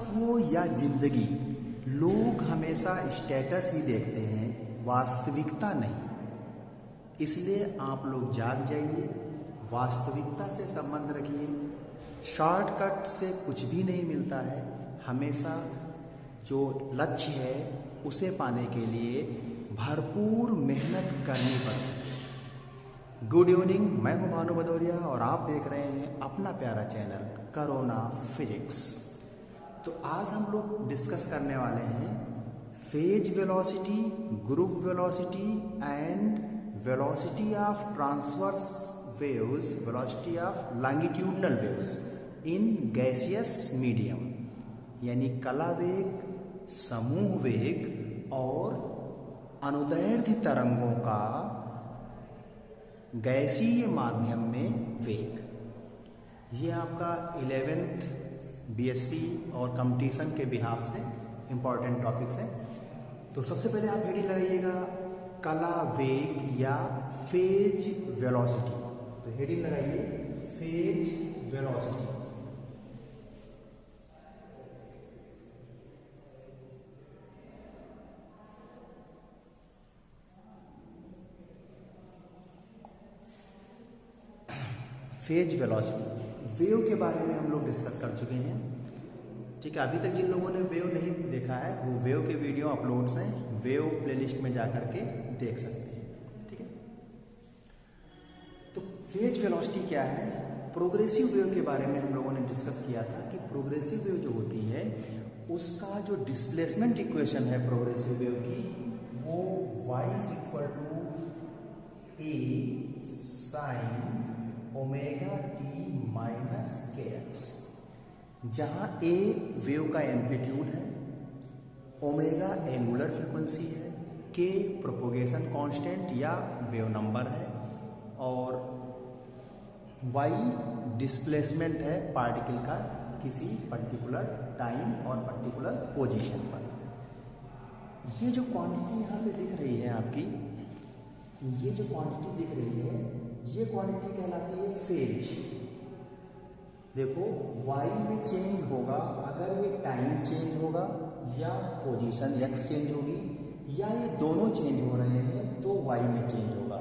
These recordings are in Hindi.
हो या जिंदगी, लोग हमेशा स्टेटस ही देखते हैं, वास्तविकता नहीं। इसलिए आप लोग जाग जाइए, वास्तविकता से संबंध रखिए। शॉर्टकट से कुछ भी नहीं मिलता है। हमेशा जो लक्ष्य है उसे पाने के लिए भरपूर मेहनत करनी पड़ती है। गुड इवनिंग, मैं हूं भानु भदौरिया और आप देख रहे हैं अपना प्यारा चैनल कोरोना फिजिक्स। तो आज हम लोग डिस्कस करने वाले हैं phase velocity, group velocity and velocity of transverse waves, velocity of longitudinal waves in gaseous medium, यानी कला वेग, समूह वेग और अनुदैर्ध्य तरंगों का गैसीय माध्यम में वेग। ये आपका 11th BSc और कंपटीशन के बिहाफ से इम्पॉर्टेंट टॉपिक्स हैं। तो सबसे पहले आप हेडिंग लगाइएगा कला वेग या फेज वेलोसिटी। तो हेडिंग लगाइए phase velocity. Phase velocity, wave के बारे में हम लोग डिस्कस कर चुके हैं। ठीक है, अभी तक जिन लोगों ने वेव नहीं देखा है वो वेव के वीडियो अपलोड्स हैं, वेव प्लेलिस्ट में जा करके देख सकते हैं। ठीक है, तो फेज वेलोसिटी क्या है? प्रोग्रेसिव वेव के बारे में हम लोगों ने डिस्कस किया था कि प्रोग्रेसिव वेव जो होती है उसका जो डिस्प्लेसमेंट इक्वेशन है प्रोग्रेसिव वेव की, वो y = a sin omega t minus k x, जहाँ a वेव का एम्पलीट्यूड है, ओमेगा एंगुलर फ्रिक्वेंसी है, k प्रोपोगेशन कांस्टेंट या वेव नंबर है और y डिस्प्लेसमेंट है पार्टिकल का किसी पर्टिकुलर टाइम और पर्टिकुलर पोजीशन पर। ये जो क्वांटिटी यहाँ पे दिख रही है आपकी, ये जो क्वांटिटी दिख रही है, ये क्वांटिटी कहलाती है फेज। देखो y में चेंज होगा अगर ये टाइम चेंज होगा या पोजीशन x चेंज होगी, या ये दोनों चेंज हो रहे हैं तो y में चेंज होगा।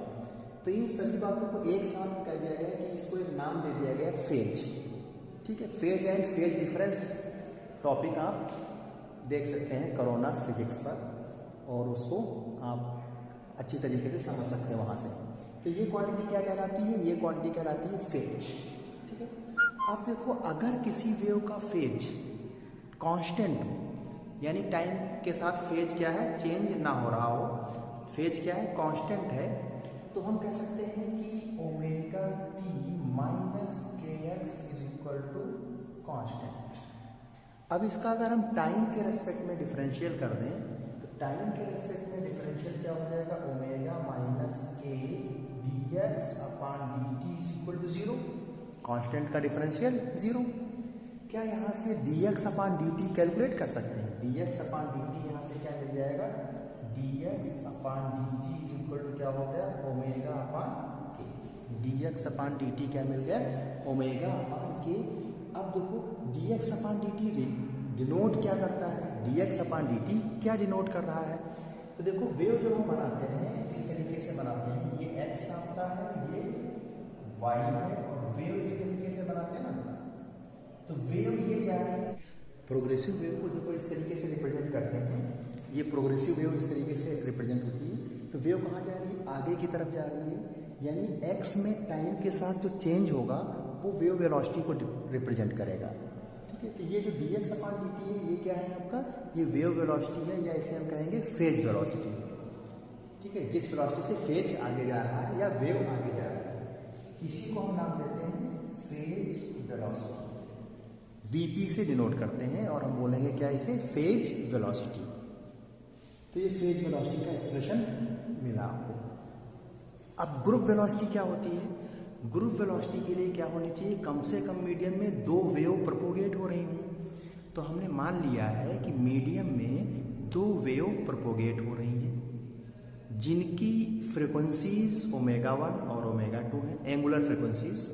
तो इन सभी बातों को एक साथ कह दिया गया कि इसको एक नाम दे दिया गया फेज। ठीक है, phase and phase difference topic आप देख सकते हैं कोरोना फिजिक्स पर और उसको आप अच्छी तरीके से समझ सकते हैं वहाँ से। तो ये क्वांटिटी क्या कहलाती है? ये क्वांटिटी कहलाती है फेज। ठीक है, अब देखो अगर किसी वेव का फेज कांस्टेंट हो, यानी टाइम के साथ फेज क्या है, चेंज ना हो रहा हो, फेज क्या है, कांस्टेंट है, तो हम कह सकते हैं कि omega t minus k x is equal to constant. अब इसका अगर हम टाइम के रेस्पेक्ट में डिफरेंशियल कर दें तो टाइम के रेस्पेक्ट में डिफरेंशियल क्या हो जाएगा, omega minus k dx upon dt is equal to 0। Constant का डिफरेंशियल 0। क्या यहाँ से dx अपॉन dt कैलकुलेट कर सकते हैं? dx अपॉन dt यहाँ से क्या मिल जाएगा, dx upon dt is equal to क्या हो गया, omega upon k। dx upon dt क्या मिल गया, ओमेगा अपॉन k। अब देखो dx अपॉन dt डिनोट क्या करता है, dx अपॉन dt क्या डिनोट कर रहा है? तो देखो वेव जो हम बनाते हैं इस तरीके से बनाते हैं, ये x आपका है, ये y है, और वेव इस तरीके से बनाते हैं ना, तो वेव ये जा रही है। प्रोग्रेसिव वेव को देखो इस तरीके से रिप्रेजेंट करते हैं, ये प्रोग्रेसिव वेव इस तरीके से रिप्रेजेंट होती है। तो वेव कहाँ जा रही है, आगे की तरफ जा रही है, यानी x में टाइम के साथ जो चेंज होगा वो वेव वेलोसिटी को रिप्रेजेंट करेगा। ठीक है, तो ये जो dx अपॉन dt है ये क्या है आपका, ये वेव वेलोसिटी है, या इसे हम कहेंगे फेज वेलोसिटी। ठीक है, जिस वेलोसिटी से फेज आगे जा रहा है या वेव आगे जा रहा है, इसी को हम नाम देते हैं फेज वेलोसिटी। vp से डिनोट करते हैं और हम बोलेंगे क्या इसे, फेज वेलोसिटी। तो ये फेज वेलोसिटी का एक्सप्रेशन मिला आपको। अब ग्रुप वेलोसिटी क्या होती है? ग्रुप वेलोसिटी के लिए क्या होनी चाहिए, कम से कम मीडियम में 2 वेव प्रोपोगेट हो रही हूँ। तो हमने मान लिया है कि मीडियम में 2 वेव प्रोपोगेट हो रही हैं जिनकी फ्रिक्वेंसीज ओमेगा 1 और ओमेगा 2 है, एंगुलर फ्रिक्वेंसीज,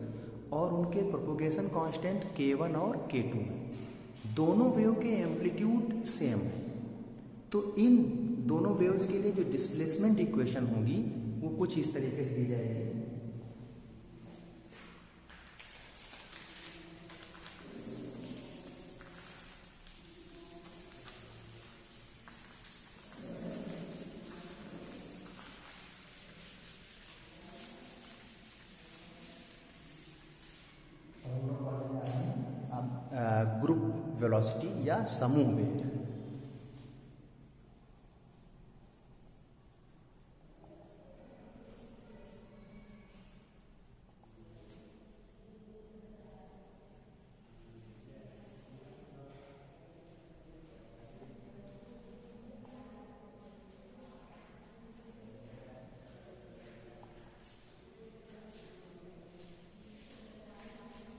और उनके प्रोपोगेशन कांस्टेंट k1 और k2 है। दोनों वेव के एम्पलीट्यूड सेम है, तो इन दोनों वेव्स के लिए जो डिस्प्लेसमेंट इक्वेशन होगी वो कुछ इस तरीके से दी जाएगी। ग्रुप वेलोसिटी या समूह वेग।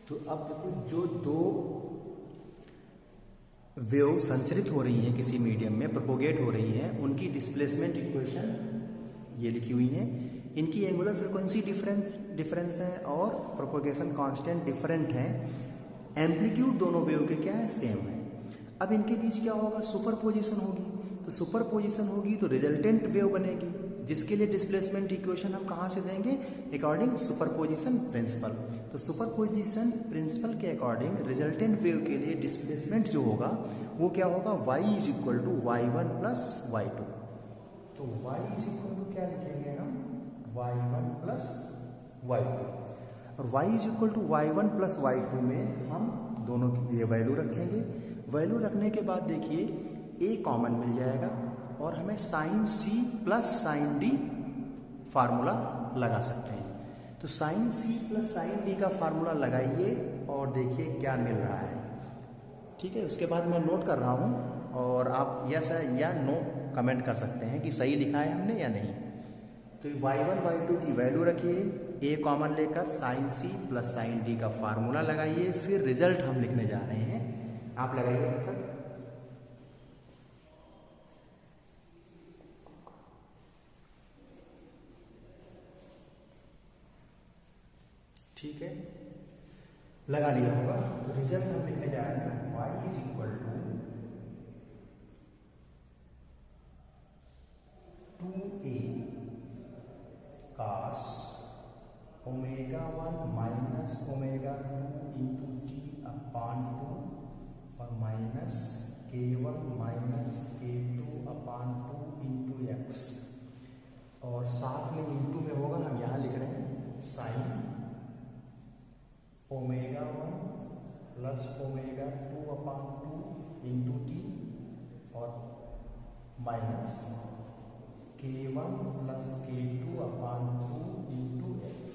तो अब देखो, जो दो वेव संचरित हो रही हैं किसी मीडियम में, प्रोपोगेट हो रही हैं, उनकी डिस्प्लेसमेंट इक्वेशन ये लिखी हुई है। इनकी एंगुलर फ्रीक्वेंसी डिफरेंस है और प्रोपोगेशन कांस्टेंट डिफरेंट है। एम्पलीट्यूड दोनों वेव के क्या है, सेम है। अब इनके बीच क्या होगा, सुपरपोजिशन होगी। तो सुपरपोजिशन होगी तो रिजल्टेंट वेव बनेगी, जिसके लिए डिस्प्लेसमेंट इक्वेशन हम कहाँ से देंगे, अकॉर्डिंग सुपरपोजिशन प्रिंसिपल। तो सुपरपोजिशन प्रिंसिपल के अकॉर्डिंग रिजल्टेंट वेव के लिए डिस्प्लेसमेंट जो होगा वो क्या होगा, y is equal to y1 plus y2। तो y इज इक्वल टू क्या लिखेंगे हम, y1 प्लस y2। और y is equal to y1 plus y2 में हम दोनों की ये वैल्यू रखेंगे। वैल्यू रखने के बाद देखिए a कॉमन मिल जाएगा और हमें sine c plus sine d formula लगा सकते हैं। तो sine c plus sine d का फार्मूला लगाइए और देखिए क्या मिल रहा है। ठीक है, उसके बाद मैं नोट कर रहा हूँ और आप यस या नो कमेंट कर सकते हैं कि सही लिखा है हमने या नहीं। तो y1 y2 की वैल्यू रखिए, a कॉमन लेकर sine c plus sine d का फार्मूला लगाइए, फिर रिजल्ट हम लिखने जा रहे हैं। आप लगाइए तब तक। ठीक है, लगा लिया होगा। तो रिजल्ट हम लिखने जा रहे हैं, y is equal to 2a cos omega 1 minus omega 2 into T upon 2 और minus k1 minus k2 upon 2 into X, और साथ में इंटू में होगा, हम यहाँ लिख रहे हैं sine omega 1 plus omega 2 upon 2 into t और minus k1 plus k2 upon 2 into x.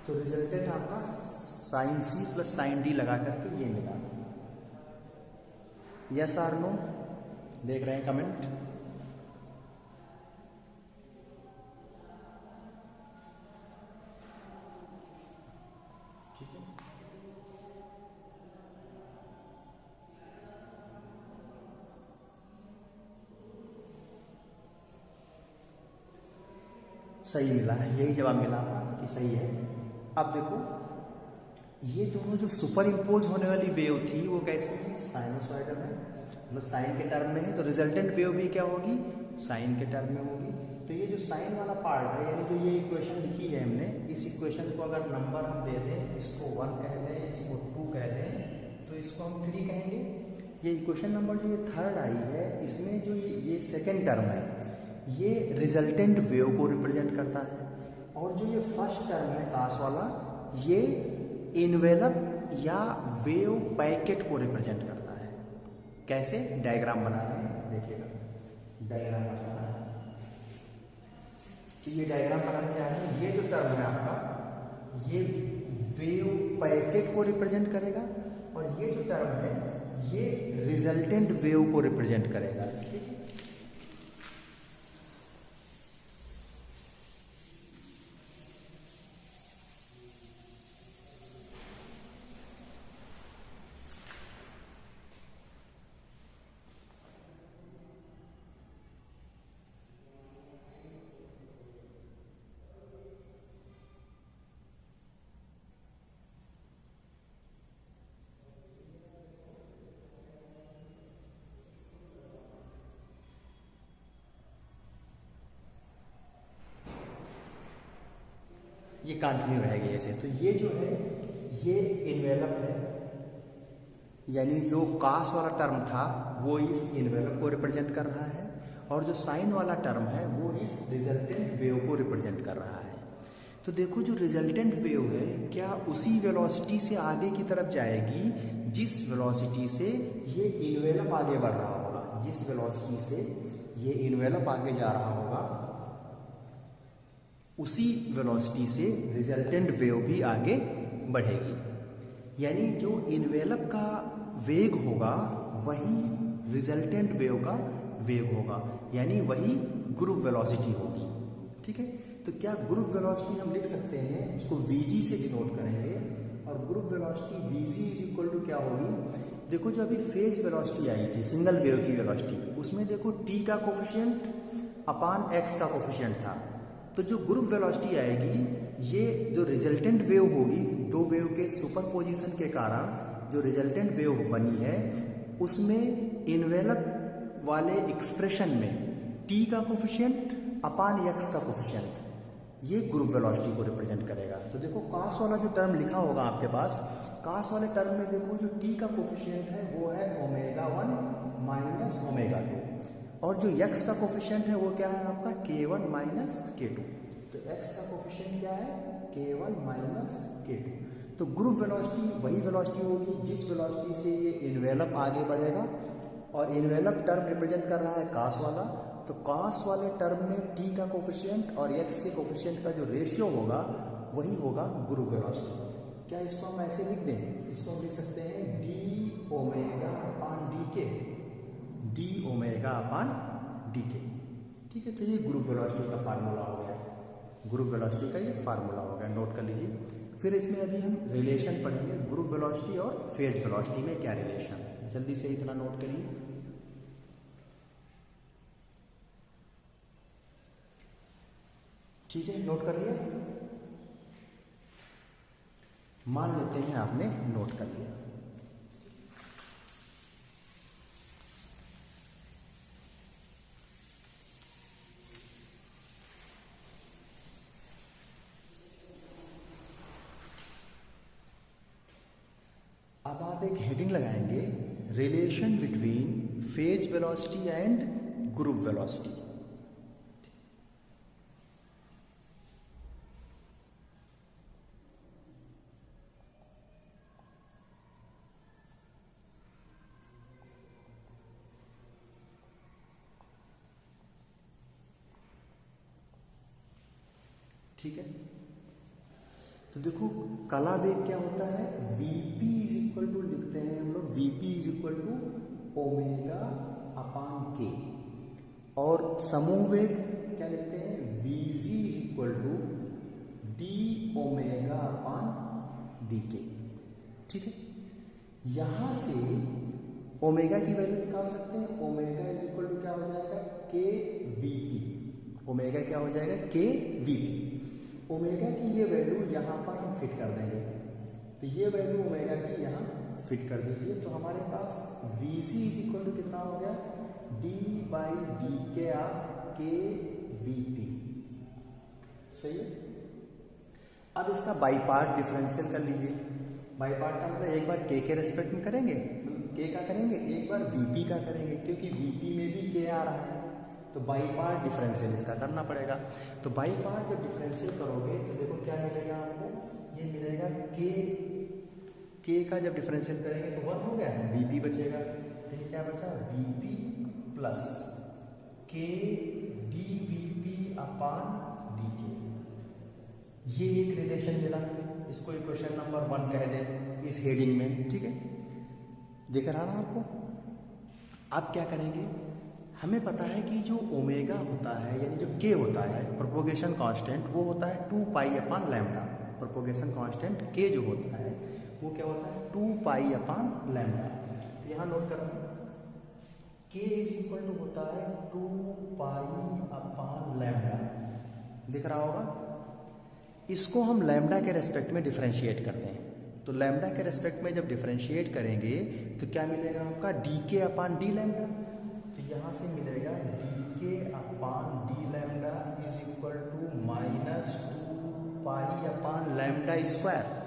तो रिजल्टेंट आपका sine C plus sine D लगा करके ये मिला। यस और नो देख रहे हैं कमेंट। सही मिला है, यही जवाब मिला कि सही है। अब देखो, ये दोनों जो सुपर इम्पोज होने वाली वेव थी वो कैसे है, साइनोसॉइडल है, मतलब साइन के टर्म में है। तो रिजल्टेंट वेव भी क्या होगी, साइन के टर्म में होगी। तो ये जो साइन वाला पार्ट है, यानी जो ये इक्वेशन लिखी है हमने, इस इक्वेशन को अगर नंबर हम दे दें, इसको 1 कह दें, इसको 2 कह दें, तो इसको हम 3 कहेंगे। ये इक्वेशन नंबर जो ये थर्ड आई है, इसमें जो ये सेकेंड टर्म है, ये रिजल्टेंट वेव को रिप्रेजेंट करता है, और जो ये फर्स्ट टर्म है कास वाला, ये इन्वेलप या वेव पैकेट को रिप्रेजेंट करता है। कैसे, डायग्राम बना रहे हैं, देखिएगा डायग्राम बना रहे हैं। तो ये डायग्राम बनाने जा रहे हैं, ये जो टर्म है आपका, ये वेव पैकेट को रिप्रेजेंट करेगा, और ये जो टर्म है ये रिजल्टेंट वेव को रिप्रेजेंट करेगा। ठीक है, कंटिन्यू रहेगी ऐसे। तो ये जो है ये इन्वेलप है, यानी जो कास वाला टर्म था वो इस इन्वेलप को रिप्रेजेंट कर रहा है, और जो साइन वाला टर्म है वो इस रिजल्टेंट वेव को रिप्रेजेंट कर रहा है। तो देखो जो रिजल्टेंट वेव है क्या उसी वेलोसिटी से आगे की तरफ जाएगी जिस वेलोसिटी से ये इन्वेलप आगे बढ़ रहा होगा। जिस वेलोसिटी से ये इन्वेलप आगे जा रहा होगा उसी वेलोसिटी से रिजल्टेंट वेव भी आगे बढ़ेगी। यानी जो इन्वेलप का वेग होगा वही रिजल्टेंट वेव का वेग होगा, यानी वही ग्रुप वेलोसिटी होगी। ठीक है, तो क्या ग्रुप वेलोसिटी हम लिख सकते हैं, उसको Vg से डिनोट करेंगे, और group velocity Vc is equal to क्या होगी। देखो जो अभी फेज वेलोसिटी आई थी सिंगल वेव की वेलोसिटी, उसमें देखो t का कोफिशिएंट अपान x का कोफिशिएंट था। तो जो ग्रुप वेलोसिटी आएगी ये जो रिजल्टेंट वेव होगी, दो वेव के सुपरपोजिशन के कारण जो रिजल्टेंट वेव बनी है उसमें इन्वेलप वाले एक्सप्रेशन में t का कोफिशिएंट अपान x का कोफिशिएंट ये ग्रुप वेलोसिटी को रिप्रेजेंट करेगा। तो देखो कास वाला जो टर्म लिखा होगा आपके पास, कास वाले टर्म में देखो जो t का कोफिशिएंट है वो है ω1 माइनस ω2, और जो x का कोफिशिएंट है वो क्या है आपका k1 माइनस k2। तो x का कोफिशिएंट क्या है k1 माइनस k2। तो ग्रुप वेलोसिटी वही वेलोसिटी होगी जिस वेलोसिटी से ये इन्वेलप आगे बढ़ेगा, और इन्वेलप टर्म रिप्रेजेंट कर रहा है कास वाला। तो कास वाले टर्म में t का कोफिशिएंट और x के कोफिशिएंट का जो रेशियो होगा वही होगा ग्रुप वेलोसिटी। क्या इसको हम ऐसे लिख दें, इसको हम लिख सकते हैं d omega upon D K. ठीक है, तो ये ग्रुप वेलोसिटी का फार्मूला हो गया, ग्रुप वेलोसिटी का ये फार्मूला हो गया, नोट कर लीजिए। फिर इसमें अभी हम रिलेशन पढ़ेंगे ग्रुप वेलोसिटी और फेज वेलोसिटी में क्या रिलेशन है, जल्दी से इतना नोट करिए। ठीक है, नोट कर लिया। मान लेते हैं आपने नोट कर लिया। अब आप एक हेडिंग लगाएंगे, relation between phase velocity and group velocity. ठीक है, तो देखो कला वेग क्या होता है, Vp इज इक्वल टू लिखते हैं हम लोग, Vp is equal to omega upon K, और समूह वेग क्या लिखते हैं, Vg is equal to D omega upon D K. ठीक है, यहां से ओमेगा की वैल्यू निकाल सकते हैं, ओमेगा इज इक्वल टू क्या हो जाएगा के Vp, ओमेगा क्या हो जाएगा के Vp। ओमेगा की ये वैल्यू यहाँ पर हम फिट कर देंगे, तो ये वैल्यू ओमेगा की यहाँ फिट कर दीजिए। तो हमारे पास Vc इज इक्वल टू कितना हो गया, d बाई डी के ऑफ के Vp। सही है। अब इसका बाई पार्ट डिफरेंशियल कर लीजिए। बाई पार्ट का मतलब एक बार k के रेस्पेक्ट में करेंगे, k का करेंगे, एक बार Vp का करेंगे, क्योंकि Vp में भी k आ रहा है, तो बाई पार्ट डिफरेंशियल इसका करना पड़ेगा। तो बाई पार्ट जब डिफरेंशियल करोगे तो देखो क्या मिलेगा आपको, ये मिलेगा के का जब डिफरेंशियल करेंगे तो 1 हो गया, Vp बचेगा, तो ये क्या बचा Vp प्लस के डी Vp अपान डी के। ये एक रिलेशन मिला, इसको इक्वेशन नंबर 1 कह दें इस हेडिंग में। ठीक है, दिख रहा ना आपको। अब क्या करेंगे, हमें पता है कि जो ओमेगा होता है यानी जो के होता है प्रोपोगेशन कांस्टेंट, वो होता है 2 pi upon lambda. Propagation constant के जो होता है वो क्या होता है 2 पाई अपान लैम्डा। तो यहाँ नोट करना, के इज इक्वल टू होता है 2 पाई अपान लैम्डा, दिख रहा होगा। इसको हम लैम्डा के रेस्पेक्ट में डिफरेंशिएट करते हैं, तो लैम्डा के रेस्पेक्ट में जब डिफरेंशिएट करेंगे तो क्या मिलेगा आपका D K upon D lambda. तो यहाँ से मिलेगा D K upon D lambda is equal to -2 pi upon lambda square.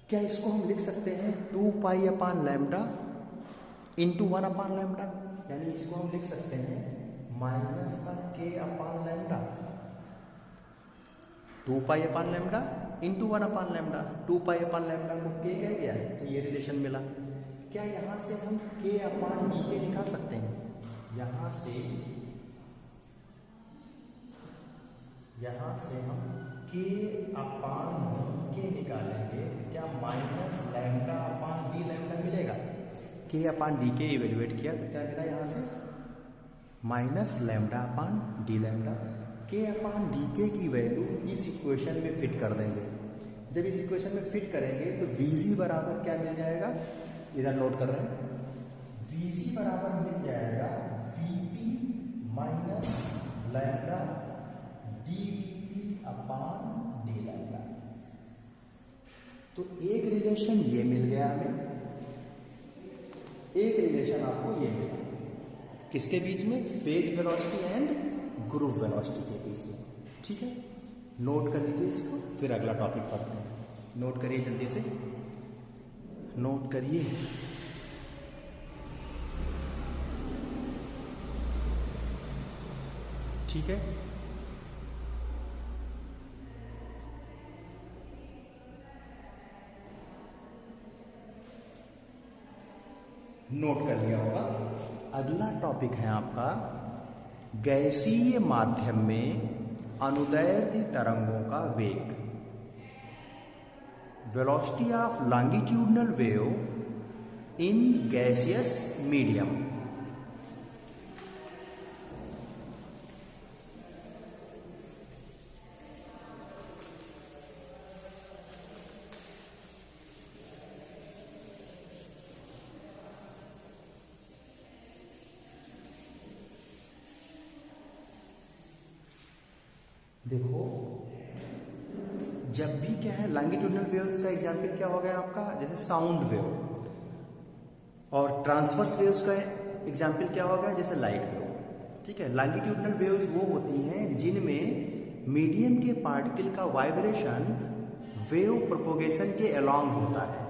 क्या इसको हम लिख सकते हैं 2 pi upon lambda into 1 upon lambda, यानी इसको हम लिख सकते हैं माइनस का K upon lambda, 2 pi upon lambda into 1 upon lambda. 2 pi upon lambda को के कह गया है तो ये रिलेशन मिला। क्या यहाँ से हम के अपान डी के निकाल सकते हैं? यहाँ से हम के अपान डी के निकालेंगे तो क्या माइनस लैम्डा अपान डी लैम्डा मिलेगा? के अपान डी के इवेल्युएट किया तो क्या मिला यहाँ से माइनस लैम्डा अपान डी लैम्डा। के अपान डी के की वैल्यू इस इक्वेशन में फिट कर देंगे। जब इस इक्वेशन में फिट करेंगे तो वीजी बराबर क्या मिल जाएगा, इधर नोट कर रहे हैं, वीजी बराबर मिल जाएगा वीपी माइनस लैम्डा डीवीपी अपान डी लैम्डा। तो एक रिलेशन ये मिल गया हमें, एक रिलेशन आपको ये मिला, किसके बीच में? Phase velocity and group velocity के बीच में। ठीक है, नोट कर लीजिए इसको, फिर अगला टॉपिक पढ़ते हैं। नोट करिए जल्दी से, नोट करिए। ठीक है, नोट कर लिया होगा। अगला टॉपिक है आपका गैसीय माध्यम में अनुदैर्ध्य तरंगों का वेग, velocity of longitudinal wave in gaseous medium. देखो, जब भी क्या है लॉन्गिट्यूडनल वेव्स का एग्जाम्पल क्या हो गया आपका, जैसे साउंड वेव, और ट्रांसवर्स वेव्स का एग्जाम्पल क्या हो गया, जैसे लाइट वेव। ठीक है, लॉन्गिट्यूडनल वेव्स वो होती हैं जिनमें मीडियम के पार्टिकल का वाइब्रेशन वेव प्रोपोगेशन के अलोंग होता है,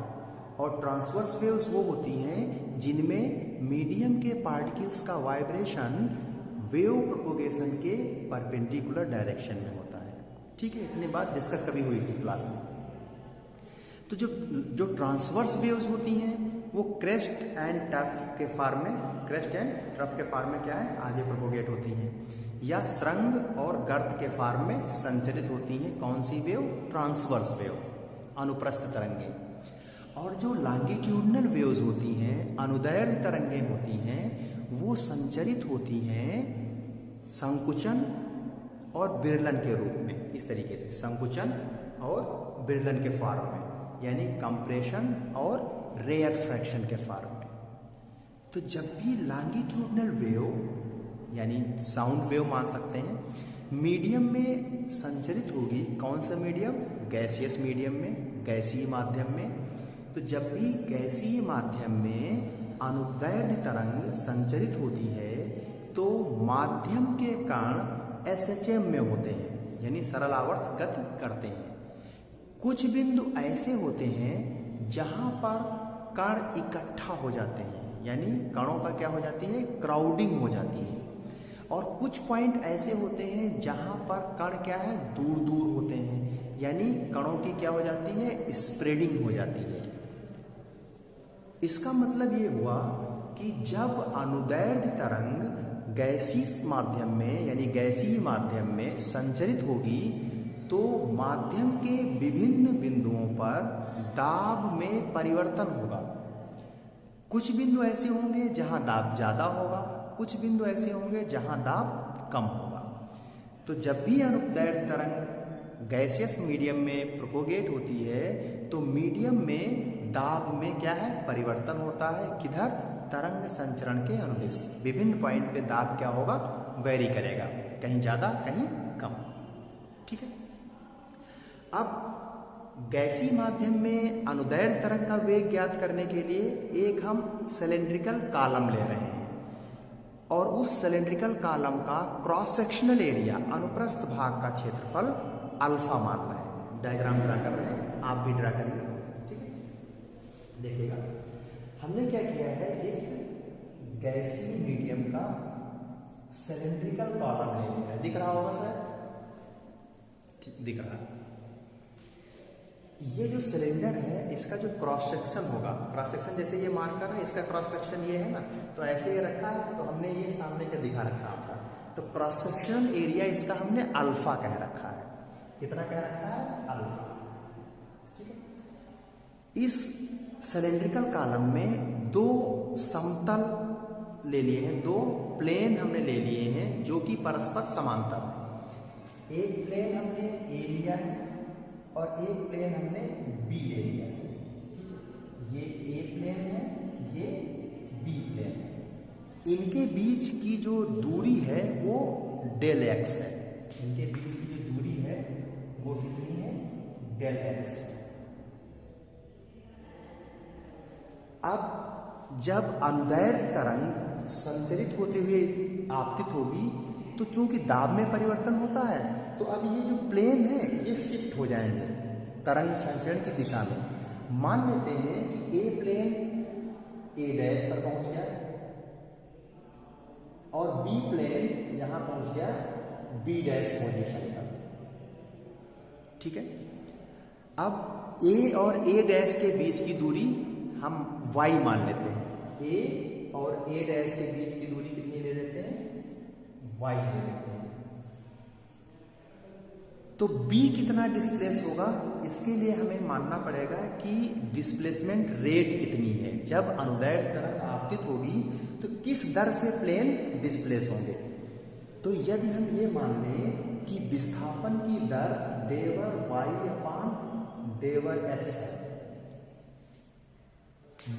और ट्रांसवर्स वेव्स वो होती हैं जिनमें मीडियम के पार्टिकल्स का वाइब्रेशन वेव प्रोपोगेशन के परपेंडिकुलर डायरेक्शन में होता है। ठीक है, इतनी बात डिस्कस कभी हुई थी क्लास में। तो जो ट्रांसवर्स वेव्स होती हैं वो क्रेस्ट एंड ट्रफ के फॉर्म में, क्रेस्ट एंड ट्रफ के फॉर्म में क्या है, आगे प्रोपोगेट होती हैं, या श्रृंग और गर्त के फॉर्म में संचरित होती हैं। कौन सी वेव? ट्रांसवर्स वेव, अनुप्रस्थ तरंगे। और जो लॉन्गिट्यूडनल वेव्स होती हैं, अनुदैर्ध्य तरंगें होती हैं, वो संचरित होती हैं संकुचन और विरलन के रूप में। इस तरीके से संकुचन और विरलन के फॉर्म में, यानी कंप्रेशन और रेयर फ्रैक्शन के फॉर्म में। तो जब भी लॉन्गिट्यूडनल वेव यानी साउंड वेव मान सकते हैं, मीडियम में संचरित होगी, कौन सा मीडियम? गैसियस मीडियम में, गैसीय माध्यम में। तो जब भी गैसीय माध्यम में अनुदैर्ध्य तरंग संचरित होती है तो माध्यम के कण एसएचएम में होते हैं, यानी सरल आवर्त गति करते हैं। कुछ बिंदु ऐसे होते हैं जहां पर कण इकट्ठा हो जाते हैं, यानी कणों का क्या हो जाती है, क्राउडिंग हो जाती है। और कुछ पॉइंट ऐसे होते हैं जहां पर कण क्या है, दूर दूर होते हैं, यानी कणों की क्या हो जाती है, स्प्रेडिंग हो जाती है। इसका मतलब ये हुआ कि जब अनुदैर्ध्य तरंग गैसीय माध्यम में यानी गैसीय माध्यम में संचरित होगी तो माध्यम के विभिन्न बिंदुओं पर दाब में परिवर्तन होगा। कुछ बिंदु ऐसे होंगे जहां दाब ज़्यादा होगा, कुछ बिंदु ऐसे होंगे जहां दाब कम होगा। तो जब भी अनुदैर्ध्य तरंग गैसियस मीडियम में प्रोपोगेट होती है तो मीडियम में दाब में क्या है, परिवर्तन होता है। किधर? तरंग संचरण के अनुदिश विभिन्न पॉइंट पे दाब क्या होगा, वेरी करेगा, कहीं ज़्यादा कहीं कम। ठीक है, अब गैसीय माध्यम में अनुदैर्ध्य तरंग का वेग ज्ञात करने के लिए एक हम सिलेंड्रिकल कॉलम ले रहे हैं, और उस सिलेंड्रिकल कॉलम का क्रॉस सेक्शनल एरिया अनुप्रस्थ भाग का क्षेत्रफल अल्फा मान रहे हैं। डायग्राम ड्रा कर रहे हैं, आप भी ड्रा करिए, ठीक है। देखिएगा हमने क्या किया है, एक गैसीय मीडियम का सिलेंड्रिकल कॉलम ले लिया है, दिख रहा होगा सर, दिख रहा है। ये जो सिलेंडर है इसका जो क्रॉस सेक्शन होगा, क्रॉस सेक्शन जैसे ये मार्कर है, इसका क्रॉस सेक्शन ये है ना, तो ऐसे ये रखा है, तो हमने ये सामने क्या दिखा रखा है आपका, तो क्रॉस सेक्शनल एरिया इसका हमने अल्फा कह रखा है। कितना कह रखा है? अल्फा, ठीक है। इस सिलेंड्रिकल कॉलम में दो समतल ले लिए हैं, दो प्लेन हमने ले लिए हैं जो कि परस्पर समांतर है। एक प्लेन हमने ए लिया है और एक प्लेन हमने बी ले लिया है, ठीक है। ये ए प्लेन है, ये बी प्लेन है। इनके बीच की जो दूरी है वो डेल एक्स है। इनके बीच की जो दूरी है वो कितनी है? Del x. अब जब अनुदैर्ध्य तरंग संचरित होते हुए आपतित होगी तो चूंकि दाब में परिवर्तन होता है, तो अब ये जो प्लेन है ये शिफ्ट हो जाएंगे तरंग संचरण की दिशा में। मान लेते हैं कि ए प्लेन ए डैश पर पहुंच गया और बी प्लेन यहां पहुंच गया बी डैश पोजीशन पर, ठीक है। अब ए और ए डैश के बीच की दूरी हम y मान लेते हैं। ए और ए डैश के बीच की दूरी कितनी ले लेते हैं? y ले लेते हैं। तो b कितना डिस्प्लेस होगा, इसके लिए हमें मानना पड़ेगा कि डिस्प्लेसमेंट रेट कितनी है। जब अनुदैर्ध्य तरंग आपतित होगी तो किस दर से प्लेन डिस्प्लेस होंगे। तो यदि हम ये मान लें कि विस्थापन की दर डेवर y अपान डेवर x है,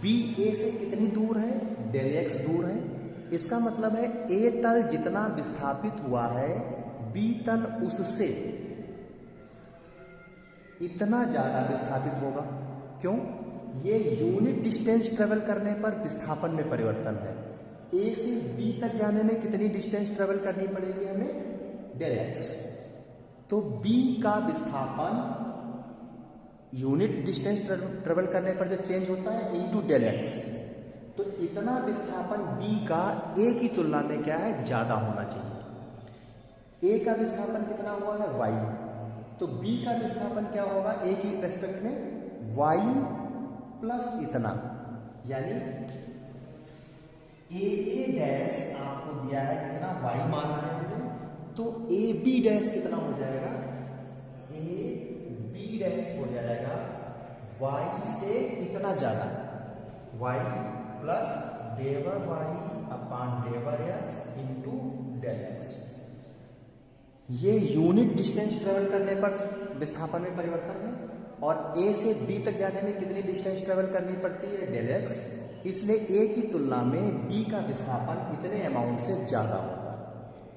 बी ए से कितनी दूर है? डेल एक्स दूर है। इसका मतलब है ए तल जितना विस्थापित हुआ है बी तल उससे इतना ज्यादा विस्थापित होगा। क्यों? ये यूनिट डिस्टेंस ट्रेवल करने पर विस्थापन में परिवर्तन है। ए से बी तक जाने में कितनी डिस्टेंस ट्रेवल करनी पड़ेगी हमें? Del x. तो बी का विस्थापन यूनिट डिस्टेंस ट्रेवल करने पर जो चेंज होता है इनटू डेल एक्स, तो इतना विस्थापन बी का ए की तुलना में क्या है? ज्यादा होना चाहिए। ए का विस्थापन कितना हुआ है? वाई, तो बी का विस्थापन क्या होगा ए की रेस्पेक्ट में? वाई प्लस इतना, यानी ए डैश आपको दिया है कितना? वाई माना है हमने, तो ए बी डैश कितना हो जाएगा? ए बी डैश हो जाएगा y से इतना ज्यादा, y प्लस डेवर y अपान डेवर x इंटू डेल एक्स। ये यूनिट डिस्टेंस ट्रेवल करने पर विस्थापन में परिवर्तन है, और a से b तक जाने में कितनी डिस्टेंस ट्रेवल करनी पड़ती है? Del x. इसलिए a की तुलना में b का विस्थापन इतने अमाउंट से ज्यादा होगा,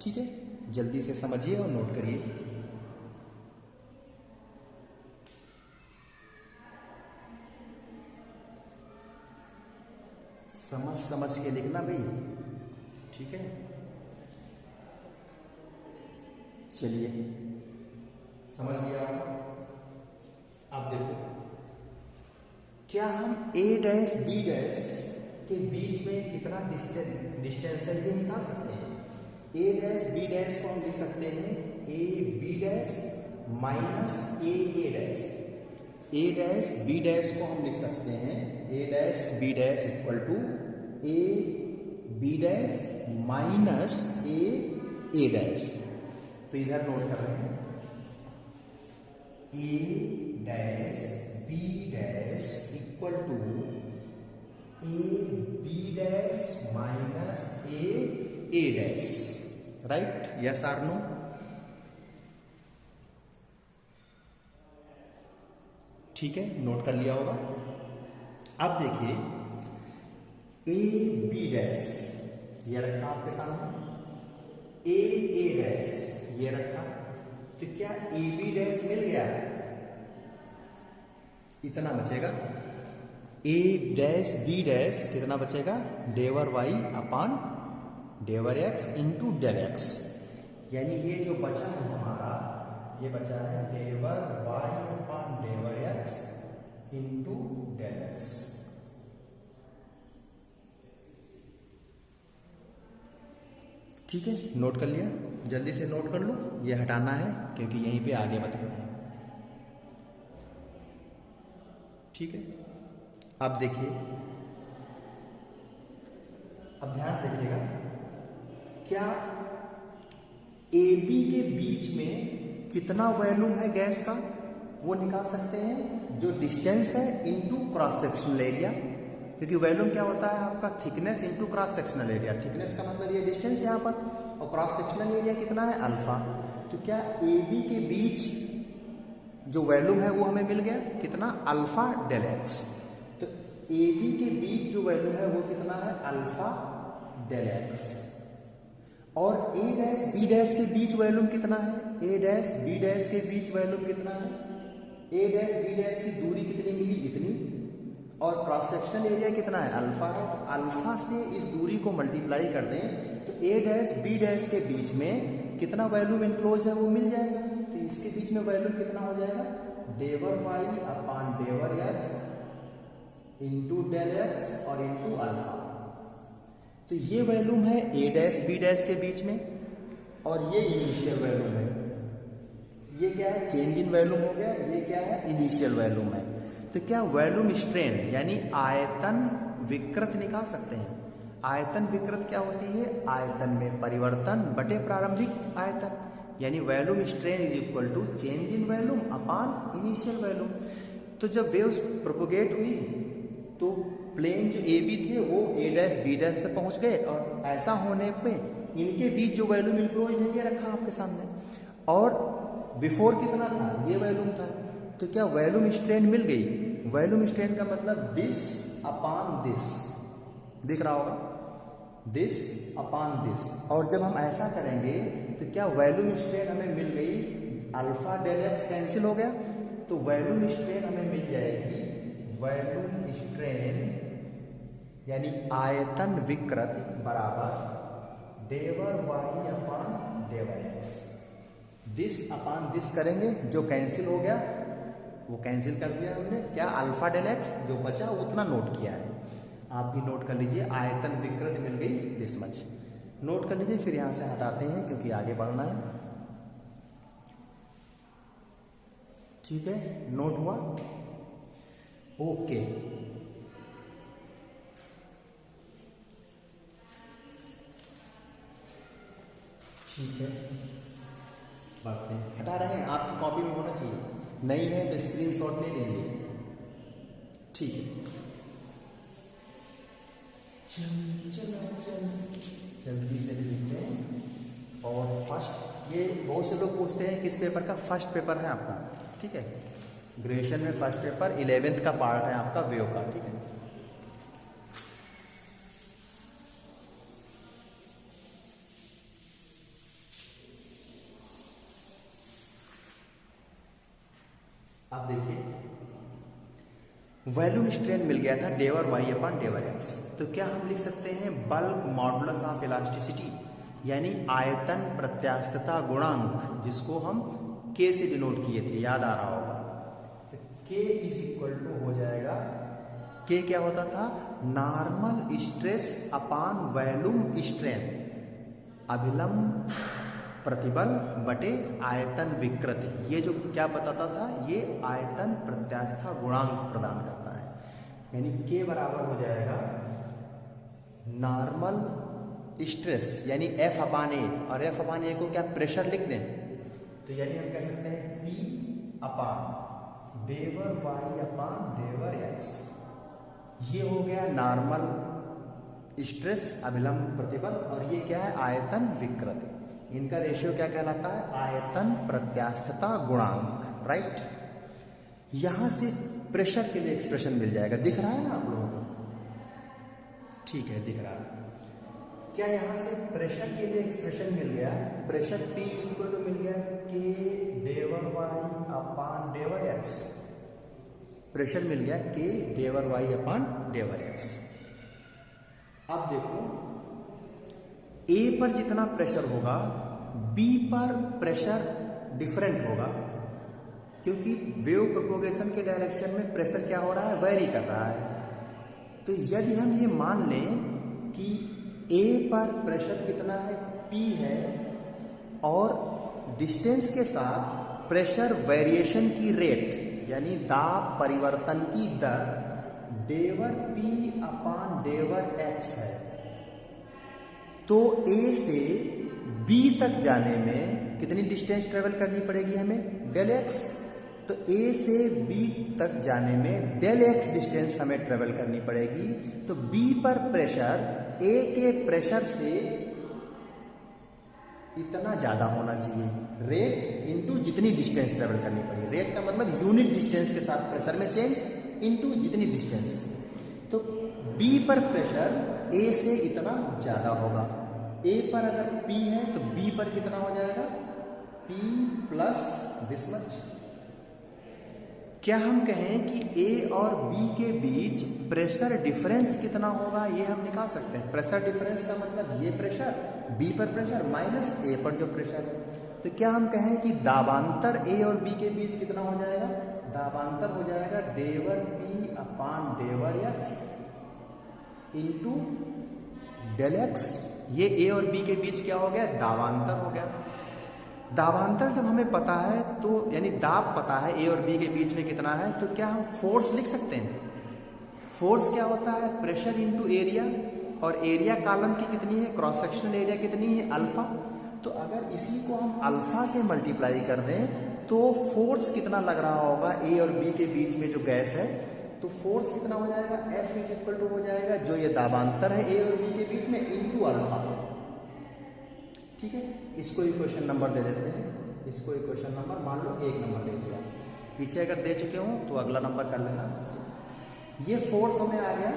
ठीक है। जल्दी से समझिए और नोट करिए। समझ के लिखना भाई, ठीक है। चलिए, समझ लिया। अब देखो, क्या हम ए डैश बी डैश के बीच में कितना डिस्टेंस है ये निकाल सकते हैं? ए डैश बी डैश को हम लिख सकते हैं A B dash minus A dash. A dash B dash को हम लिख सकते हैं A dash B dash equal to A B dash minus A dash. तो इधर नोट कर रहे हैं A dash B dash equal to A B dash minus A dash, right? Yes or no? ठीक है, नोट कर लिया होगा। अब देखिए ए बी डैश ये रखा आपके सामने, ए डैश ये रखा, तो क्या ए बी डैश मिल गया? इतना बचेगा। ए डैश बी डैश कितना बचेगा? डेवर Y upon del x into del x, यानी ये जो बचा है हमारा, ये बचा है डेवर Y upon del x into del x. ठीक है, नोट कर लिया, जल्दी से नोट कर लो, ये हटाना है क्योंकि यहीं पे आगे बताना है। ठीक है, अब देखिए, अब ध्यान से देखिएगा, क्या ए बी के बीच में कितना वॉल्यूम है गैस का वो निकाल सकते हैं, जो डिस्टेंस है इनटू क्रॉस सेक्शनल एरिया, क्योंकि वॉल्यूम क्या होता है आपका thickness into cross sectional area. Thickness का मतलब ये डिस्टेंस यहाँ पर, और क्रॉस सेक्शनल एरिया कितना है अल्फा। तो क्या ए बी के बीच जो वॉल्यूम है वो हमें मिल गया कितना, अल्फा डेल एक्स। तो ए बी के बीच जो वॉल्यूम है वो कितना है, अल्फा डेल एक्स। और ए डैश बी डैश के बीच वॉल्यूम कितना है, ए डैश बी डैश के बीच वॉल्यूम कितना है, ए डैश बी डैश की दूरी कितनी मिली, इतनी, और क्रॉस सेक्शनल एरिया कितना है, अल्फा है। तो अल्फा से इस दूरी को मल्टीप्लाई कर दें तो ए डैश बी डैश के बीच में कितना वॉल्यूम इनक्लोज है वो मिल जाएगा। तो इसके बीच में वॉल्यूम कितना हो जाएगा, डेवर Y upon del x into del x और इंटू अल्फा। तो ये वॉल्यूम है ए डैश बी डैश के बीच में, और ये इनिशियल वॉल्यूम है। ये क्या है, चेंज इन वॉल्यूम हो गया, ये क्या है, इनिशियल वॉल्यूम है। तो क्या वॉल्यूम स्ट्रेन यानी आयतन विकृत निकाल सकते हैं। आयतन विकृत क्या होती है, आयतन में परिवर्तन बटे प्रारंभिक आयतन, यानी volume strain is equal to change in volume upon initial volume. तो जब वेव्स प्रोपोगेट हुई तो प्लेन जो ए बी थे वो ए डैश बी डैश से पहुंच गए, और ऐसा होने पे इनके बीच जो वॉल्यूम इनक्लोज है ये रखा आपके सामने, और बिफोर कितना था, ये वॉल्यूम था। तो क्या वॉल्यूम स्ट्रेन मिल गई। वॉल्यूम स्ट्रेन का मतलब दिस अपान दिस, दिख रहा होगा, दिस अपान दिस। और जब हम ऐसा करेंगे तो क्या वॉल्यूम स्ट्रेन हमें मिल गई, अल्फा डेल एक्स कैंसिल हो गया, तो वॉल्यूम स्ट्रेन हमें मिल जाएगी, वॉल्यूम स्ट्रेन यानी आयतन विकृत बराबर del Y upon del X. This upon this करेंगे, जो कैंसिल हो गया वो कैंसिल कर दिया हमने, क्या अल्फा डेल एक्स जो बचा उतना नोट किया है। आप भी नोट कर लीजिए, आयतन विकृत मिल गई दिस मच, नोट कर लीजिए। फिर यहां से हटाते हैं क्योंकि आगे बढ़ना है। ठीक है, नोट हुआ, ओके। ठीक है, बढ़ते हैं, हटा रहे हैं, आपकी कॉपी में होना चाहिए, नहीं है तो स्क्रीनशॉट ले लीजिए। ठीक है, जल्दी से लिखते हैं। और फर्स्ट, ये बहुत से लोग पूछते हैं किस पेपर का, फर्स्ट पेपर है आपका, ठीक है, ग्रेजुएशन में फर्स्ट पेपर 11th का पार्ट है आपका वेव का, ठीक है। अब देखिए, वॉल्यूम स्ट्रेन मिल गया था डेवर वाई अपान डेवर एक्स। तो क्या हम लिख सकते हैं बल्क मॉडुलस ऑफ इलास्टिसिटी, यानी आयतन प्रत्यास्थता गुणांक, जिसको हम के से डिनोट किए थे, याद आ रहा होगा। तो के इज इक्वल टू हो जाएगा, के क्या होता था, normal stress upon volume strain, अभिलंब प्रतिबल बटे आयतन विकृति। ये जो क्या बताता था, ये आयतन प्रत्यास्था गुणांक प्रदान करता है, यानी के बराबर हो जाएगा नॉर्मल स्ट्रेस यानी एफ अपान ए, और एफ अपान ए को क्या प्रेशर लिख दें, तो यानी हम कह सकते हैं पी अपान डेवर वाई अपान डेवर एक्स। ये हो गया नॉर्मल स्ट्रेस अभिलंब प्रतिबल, और ये क्या है, आयतन विकृति। इनका रेशियो क्या कहलाता है, आयतन प्रत्यास्थता गुणांक, राइट। यहां से प्रेशर के लिए एक्सप्रेशन मिल जाएगा, दिख रहा है ना आप लोगों को, ठीक है, दिख रहा है। क्या यहां से प्रेशर के लिए एक्सप्रेशन मिल गया, प्रेशर P इक्वल टू मिल गया के डेवर Y upon del x, pressure मिल गया के डेवर वाई अपान डेवर एक्स। अब देखो ए पर जितना प्रेशर होगा बी पर प्रेशर डिफरेंट होगा, क्योंकि वेव प्रोपोगेशन के डायरेक्शन में प्रेशर क्या हो रहा है, वेरी कर रहा है। तो यदि हम ये मान लें कि ए पर प्रेशर कितना है, पी है, और डिस्टेंस के साथ प्रेशर वेरिएशन की रेट यानी दाब परिवर्तन की दर डेवर पी अपान डेवर एक्स है, तो ए से बी तक जाने में कितनी डिस्टेंस ट्रेवल करनी पड़ेगी हमें, डेल एक्स। तो ए से बी तक जाने में डेल एक्स डिस्टेंस हमें ट्रेवल करनी पड़ेगी। तो बी पर प्रेशर ए के प्रेशर से इतना ज़्यादा होना चाहिए, रेट इनटू जितनी डिस्टेंस ट्रेवल करनी पड़ेगी। रेट का मतलब यूनिट डिस्टेंस के साथ प्रेशर में चेंज इनटू जितनी डिस्टेंस। तो बी पर प्रेशर ए से इतना ज़्यादा होगा। ए पर अगर P है तो B पर कितना हो जाएगा, P प्लस दिस मच। क्या हम कहें कि A और B के बीच प्रेशर डिफरेंस कितना होगा, ये हम निकाल सकते हैं। प्रेशर डिफरेंस का मतलब ये प्रेशर B पर प्रेशर माइनस A पर जो प्रेशर है। तो क्या हम कहें कि दाबांतर A और B के बीच कितना हो जाएगा, दाबांतर हो जाएगा डेवर P अपान डेवर X इंटू डेल एक्स। ये ए और बी के बीच क्या हो गया, दाबांतर हो गया। दाबांतर जब हमें पता है तो यानी दाब पता है ए और बी के बीच में कितना है, तो क्या हम फोर्स लिख सकते हैं। फोर्स क्या होता है, प्रेशर इनटू एरिया, और एरिया कॉलम की कितनी है, क्रॉस सेक्शनल एरिया कितनी है, अल्फा। तो अगर इसी को हम अल्फा से मल्टीप्लाई कर दें तो फोर्स कितना लग रहा होगा ए और बी के बीच में जो गैस है, तो फोर्स कितना हो जाएगा, F इज इक्वल टू हो जाएगा जो ये दाबांतर है ए और बी के बीच में इनटू अल्फा। ठीक है, इसको इक्वेशन नंबर दे देते हैं। इसको इक्वेशन नंबर मान लो 1 नंबर दे दिया, पीछे अगर दे चुके हो तो अगला नंबर कर लेना। ये फोर्स हमें आ गया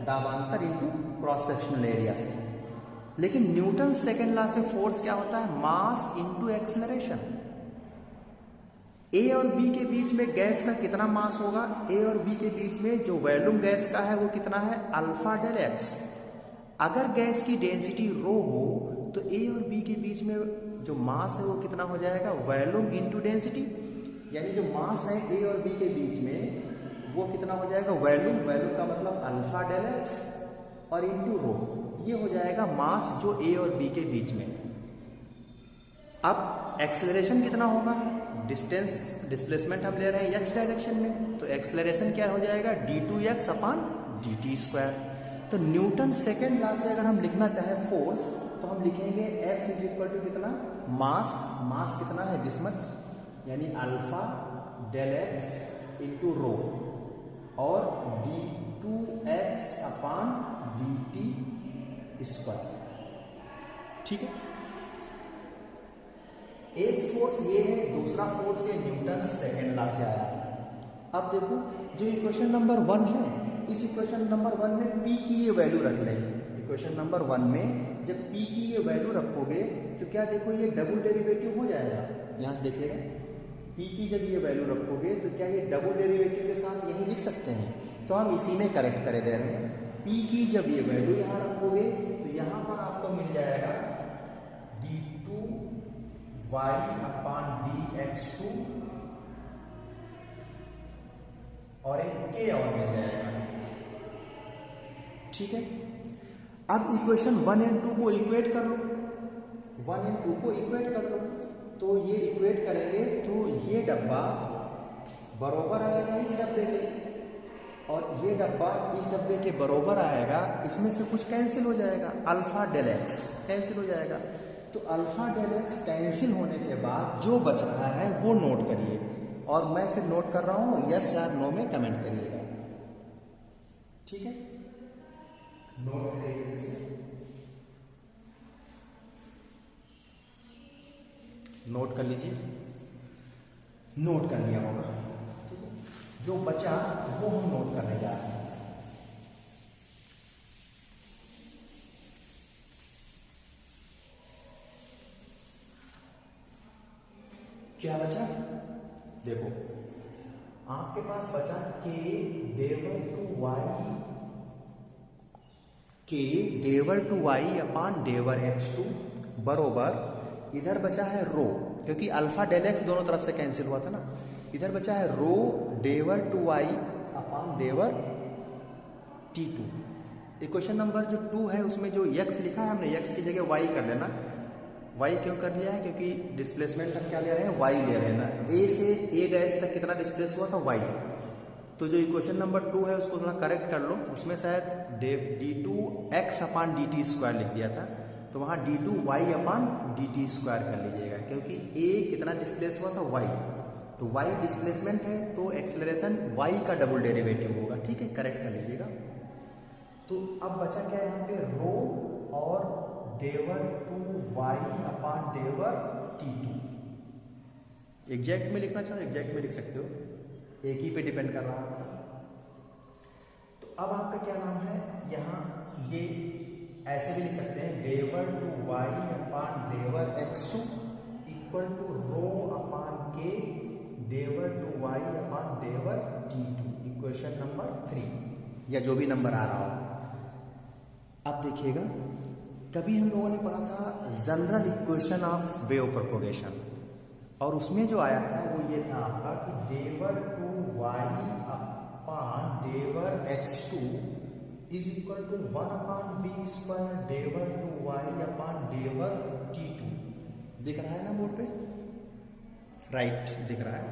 दाबांतर इनटू क्रॉस सेक्शनल एरिया से। लेकिन न्यूटन सेकेंड लॉ से फोर्स क्या होता है, मास इनटू एक्सेलरेशन। ए और बी के बीच में गैस का कितना मास होगा, ए और बी के बीच में जो वॉल्यूम गैस का है वो कितना है, अल्फा डेल एक्स। अगर गैस की डेंसिटी रो हो तो ए और बी के बीच में जो मास है वो कितना हो जाएगा, वॉल्यूम इनटू डेंसिटी। यानी जो मास है ए और बी के बीच में वो कितना हो जाएगा, वॉल्यूम। वॉल्यूम का मतलब अल्फा डेल एक्स और इनटू रो, ये हो जाएगा मास जो ए और बी के बीच में। अब एक्सेलरेशन कितना होगा, डिस्टेंस डिस्प्लेसमेंट हम ले रहे हैं एक्स डायरेक्शन में, तो एक्सेलरेशन क्या हो जाएगा, d2x अपान dt स्क्वायर। तो न्यूटन सेकेंड लॉ से अगर हम लिखना चाहें फोर्स, तो हम लिखेंगे F इज इक्वल टू कितना, मास। मास कितना है, दिस मच, यानी alpha del x into rho, और d2x अपान dt स्क्वायर। ठीक है, एक फोर्स ये है, दूसरा फोर्स ये न्यूटन सेकेंड लॉ से आया है। अब देखो जो इक्वेशन नंबर 1 है, इस इक्वेशन नंबर 1 में P की ये वैल्यू रख लें। इक्वेशन नंबर 1 में जब P की ये वैल्यू रखोगे तो क्या देखो ये डबल डेरिवेटिव हो जाएगा। यहाँ से देखिएगा, P की जब ये वैल्यू रखोगे तो क्या ये डबल डेरिवेटिव के साथ यही लिख सकते हैं, तो हम इसी में करेक्ट करे दे रहे हैं। P की जब ये वैल्यू यहाँ रखोगे तो यहाँ पर आपको मिल जाएगा y अपान dx2 और एक k और मिल जाएगा। ठीक है, अब इक्वेशन 1 और 2 को इक्वेट कर लो। 1 और 2 को इक्वेट कर लो, तो ये इक्वेट करेंगे तो ये डब्बा बरोबर आएगा इस डब्बे के, और ये डब्बा इस डब्बे के बरोबर आएगा। इसमें से कुछ कैंसिल हो जाएगा, अल्फा डेल एक्स कैंसिल हो जाएगा। तो अल्फा डेल एक्स कैंसिल होने के बाद जो बच रहा है वो नोट करिए, और मैं फिर नोट कर रहा हूँ, यस या नो में कमेंट करिएगा। ठीक है, नोट करिए, नोट कर लीजिए, नोट कर लिया होगा। जो बचा वो हम नोट करने जा रहे हैं। क्या बचा, देखो आपके पास बचा k डेवर टू y के del two Y upon डेवर x2 बरोबर, इधर बचा है रो, क्योंकि अल्फा डेल एक्स दोनों तरफ से कैंसिल हुआ था ना, इधर बचा है rho del two Y upon डेवर t2। Equation number जो 2 है उसमें जो x लिखा है हमने x की जगह y कर लेना। y क्यों कर लिया है? क्योंकि डिस्प्लेसमेंट हम क्या ले रहे हैं, y ले रहे हैं ना। a से a डैश तक कितना डिस्प्लेस हुआ था, y। तो जो इक्वेशन नंबर 2 है उसको थोड़ा करेक्ट कर लो, उसमें शायद d2 x अपान dt स्क्वायर लिख दिया था, तो वहाँ d2 y अपान dt स्क्वायर कर लीजिएगा, क्योंकि a कितना डिस्प्लेस हुआ था, y। तो y डिस्प्लेसमेंट है तो एक्सेलरेशन y का डबल डेरिवेटिव होगा, ठीक है, करेक्ट कर लीजिएगा। तो अब बचा क्या है यहाँ पे, रो और del two Y upon डेवर t2। Exact में लिखना चाहो एग्जैक्ट में लिख सकते हो, एक ही पे डिपेंड कर रहा है। तो अब आपका क्या नाम है, यहाँ ये ऐसे भी लिख सकते हैं, del two Y upon डेवर x2 equal to rho upon K del two Y upon डेवर t2, equation number 3 या जो भी नंबर आ रहा हो। अब देखिएगा, कभी हम लोगों ने पढ़ा था general equation of wave propagation, और उसमें जो आया था वो ये था आपका कि डेवर two Y upon डेवर x2 is equal to 1 upon B square डेवर टू वाई अपान डेवर t2। दिख रहा है ना बोर्ड पे, राइट दिख रहा है।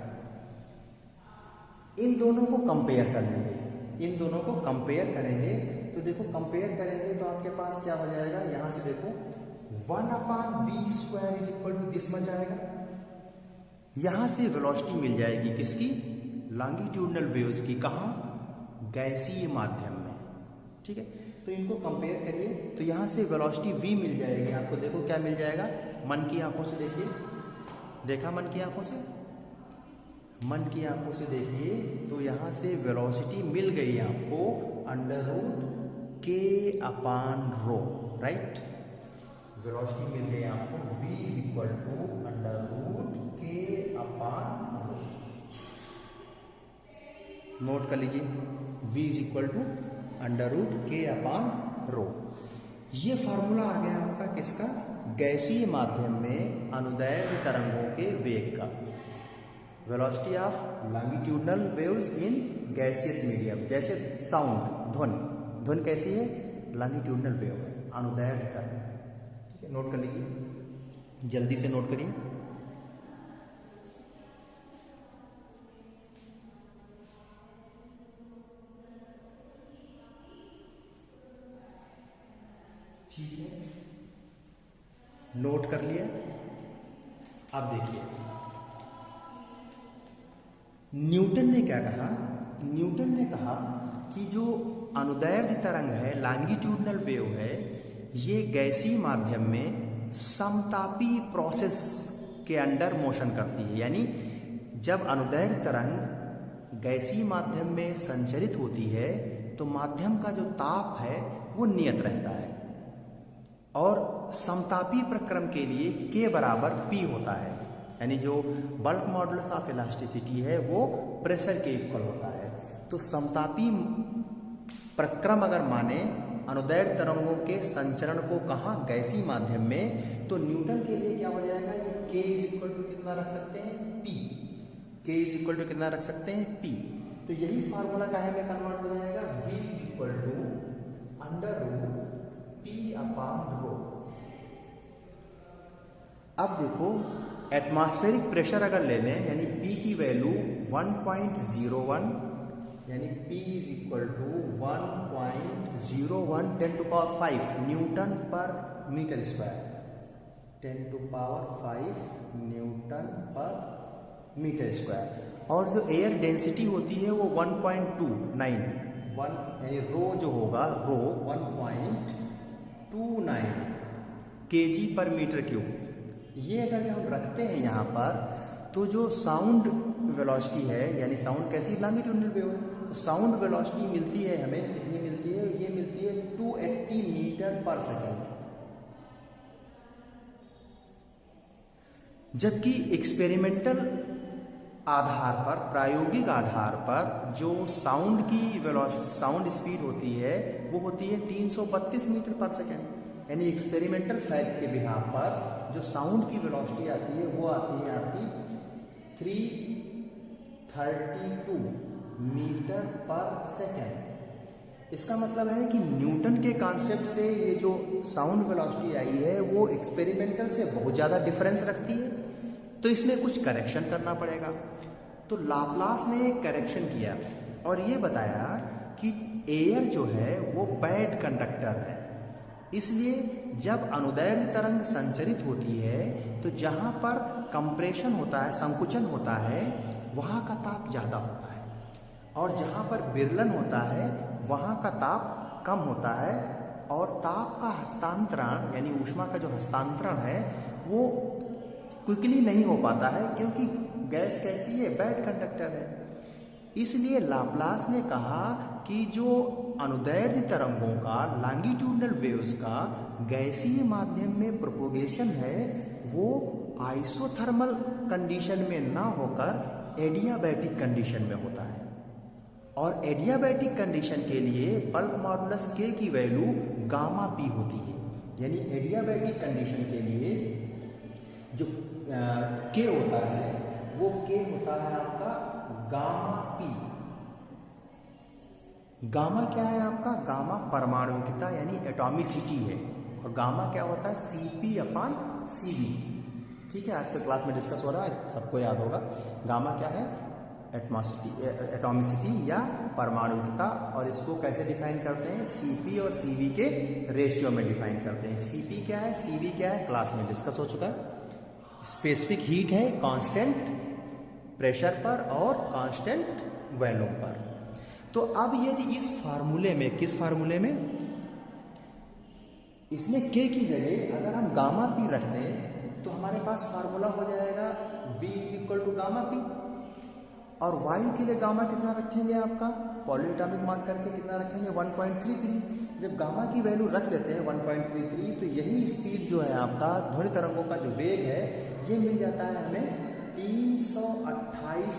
इन दोनों को कंपेयर कर लेंगे, इन दोनों को कंपेयर करेंगे, तो देखो कंपेयर करेंगे तो आपके पास क्या हो जाएगा, यहां से देखो 1 upon B square is equal to this much आएगा। यहां से वेलोसिटी मिल जाएगी किसकी, लॉन्गिट्यूडनल वेव्स की, कहां, गैसीय माध्यम में, ठीक है। तो इनको कंपेयर करिए, तो यहां से वेलोसिटी v मिल जाएगी आपको। देखो क्या मिल जाएगा, मन की आंखों से देखिए, देखा मन की आंखों से, मन की आंखों से देखिए, तो यहां से वेलोसिटी मिल गई आपको अंडर रूट के अपान रो, राइट। वेलोसिटी मिल गई आपको v is equal to under root k upon rho. Note कर लीजिए, v is equal to under root k upon रो। ये फार्मूला आ गया आपका किसका, गैसीय माध्यम में अनुदैर्ध्य तरंगों के वेग का, velocity of longitudinal waves in gaseous medium. जैसे साउंड, ध्वनि कैसी है, लॉन्गिट्यूडनल वेव है, अनुदैर्ध्य तरंग, ठीक है। नोट कर लीजिए, जल्दी से नोट करिए। ठीक है, नोट कर लिया। अब देखिए न्यूटन ने क्या कहा, न्यूटन ने कहा कि जो अनुदैर्ध्य तरंग है, लॉन्गिट्यूडनल वेव है, ये गैसीय माध्यम में समतापी प्रोसेस के अंडर मोशन करती है। यानी जब अनुदैर्ध्य तरंग गैसीय माध्यम में संचरित होती है तो माध्यम का जो ताप है वो नियत रहता है, और समतापी प्रक्रम के लिए k बराबर p होता है। यानी जो बल्क मॉडुलस ऑफ इलास्टिसिटी है वो प्रेशर के इक्वल होता है। तो समतापी प्रक्रम अगर माने अनुदैर्ध्य तरंगों के संचरण को कहाँ, गैसीय माध्यम में, तो न्यूटन के लिए क्या हो जाएगा, ये k इज इक्वल टू कितना रख सकते हैं, p। k is equal to कितना रख सकते हैं, p। तो यही फार्मूला काहे में कन्वर्ट हो जाएगा, v is equal to under root p upon rho. अब देखो एटमॉस्फेरिक प्रेशर अगर ले लें, यानी p की वैल्यू 1.01, यानी p is equal to 1.01 10⁵ newton per metre square, 10⁵ newton per metre square. और जो एयर डेंसिटी होती है वो 1.29, यानी रो जो होगा, रो 1.29 kg पर मीटर क्यूब। ये अगर हम रखते हैं यहाँ पर, तो जो साउंड वेलोसिटी है, यानी साउंड कैसी, लॉन्गिट्यूडनल वेव है, तो साउंड वेलोसिटी मिलती है हमें, कितनी मिलती है, ये मिलती है 280 मीटर पर सेकेंड। जबकि एक्सपेरिमेंटल आधार पर, प्रायोगिक आधार पर जो साउंड की वेलोसिटी, साउंड स्पीड होती है वो होती है 332 मीटर पर सेकेंड। यानी एक्सपेरिमेंटल फैक्ट के बिहार पर जो साउंड की वेलोसिटी आती है वो आती है आपकी 332 मीटर पर सेकेंड। इसका मतलब है कि न्यूटन के कॉन्सेप्ट से ये जो साउंड वेलोसिटी आई है वो एक्सपेरिमेंटल से बहुत ज़्यादा डिफरेंस रखती है, तो इसमें कुछ करेक्शन करना पड़ेगा। तो लाप्लास ने एक करेक्शन किया और ये बताया कि एयर जो है वो बैड कंडक्टर है, इसलिए जब अनुदैर्ध्य तरंग संचरित होती है तो जहाँ पर कंप्रेशन होता है, संकुचन होता है, वहाँ का ताप ज़्यादा होता है और जहाँ पर विरलन होता है वहाँ का ताप कम होता है और ताप का हस्तांतरण यानी ऊष्मा का जो हस्तांतरण है वो क्विकली नहीं हो पाता है, क्योंकि गैस कैसी है, बैड कंडक्टर है। इसलिए लाप्लास ने कहा कि जो अनुदैर्ध्य तरंगों का, लॉन्गिट्यूडनल वेव्स का गैसीय माध्यम में प्रोपोगेशन है वो आइसोथर्मल कंडीशन में ना होकर एडियाबैटिक कंडीशन में होता है। और एडियाबैटिक कंडीशन के लिए बल्क मॉडुलस के की वैल्यू गामा पी होती है। यानी एडियाबैटिक कंडीशन के लिए जो के होता है वो के होता है आपका गामा पी। गामा क्या है आपका? गामा परमाणुकिता यानी एटॉमिसिटी है और गामा क्या होता है? Cp/Cv। ठीक है, आज के क्लास में डिस्कस हो रहा है, सबको याद होगा। गामा क्या है? एटॉमिसिटी या परमाणुकिता, और इसको कैसे डिफाइन करते हैं? Cp और Cv के रेशियो में डिफाइन करते हैं। Cp क्या है, Cv क्या है, क्लास में डिस्कस हो चुका है। स्पेसिफिक हीट है कांस्टेंट प्रेशर पर और कांस्टेंट वॉल्यूम पर। तो अब यदि इस फार्मूले में, किस फार्मूले में, इसमें k की जगह अगर हम गामा पी रख दें तो हमारे पास फार्मूला हो जाएगा V = गामा पी। और वायु के लिए गामा कितना रखेंगे आपका? पॉलीएटॉमिक मान करके कितना रखेंगे? 1.33। जब गामा की वैल्यू रख लेते हैं 1.33 तो यही स्पीड जो है आपका ध्वनि तरंगों का जो वेग है ये मिल जाता है हमें 328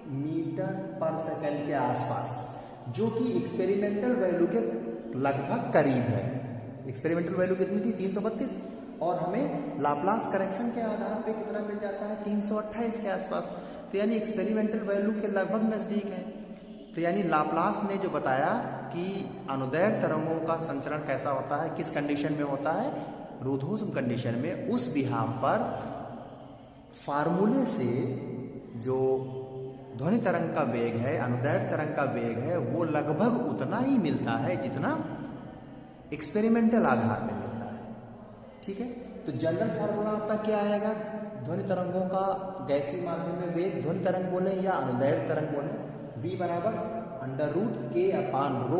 मीटर पर सेकेंड के आसपास, जो कि एक्सपेरिमेंटल वैल्यू के लगभग करीब है। एक्सपेरिमेंटल वैल्यू कितनी थी? 332, और हमें लाप्लास करेक्शन के आधार पे कितना मिल जाता है? 328 के आसपास। तो यानी एक्सपेरिमेंटल वैल्यू के लगभग नज़दीक है। तो यानी लाप्लास ने जो बताया कि अनुदैर्ध्य तरंगों का संचरण कैसा होता है, किस कंडीशन में होता है? रूढ़ोष्म कंडीशन में। उस बिहाफ पर फार्मूले से जो ध्वनि तरंग का वेग है, अनुदैर्ध्य तरंग का वेग है, वो लगभग उतना ही मिलता है जितना एक्सपेरिमेंटल आधार पे मिलता है। ठीक है, तो जनरल फार्मूला आपका क्या आएगा? ध्वनि तरंगों का गैसीय माध्यम में वेग, ध्वनि तरंग बोले या अनुदैर्ध्य तरंग बोले, V = √K/ρ।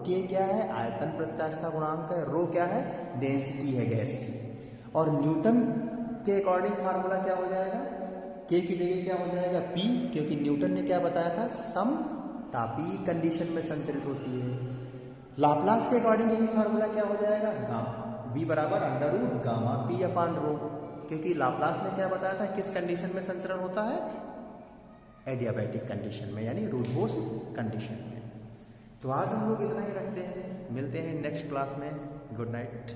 K क्या है? आयतन प्रत्यास्थता गुणांक है। ρ क्या है? डेंसिटी है गैस की। और न्यूटन के अकॉर्डिंग फार्मूला क्या हो जाएगा? K की जगह क्या हो जाएगा? P, क्योंकि न्यूटन ने क्या बताया था? समतापीय कंडीशन में संचरित होती है। लाप्लास के अकॉर्डिंग यही फार्मूला क्या हो जाएगा? गामा। V = √γ/P/ρ, क्योंकि लाप्लास ने क्या बताया था? किस कंडीशन में संचरण होता है? एडियाबैटिक कंडीशन में, यानी रूढ़ोष्म कंडीशन में। तो आज हम लोग इतना ही रखते हैं, मिलते हैं नेक्स्ट क्लास में। Good night.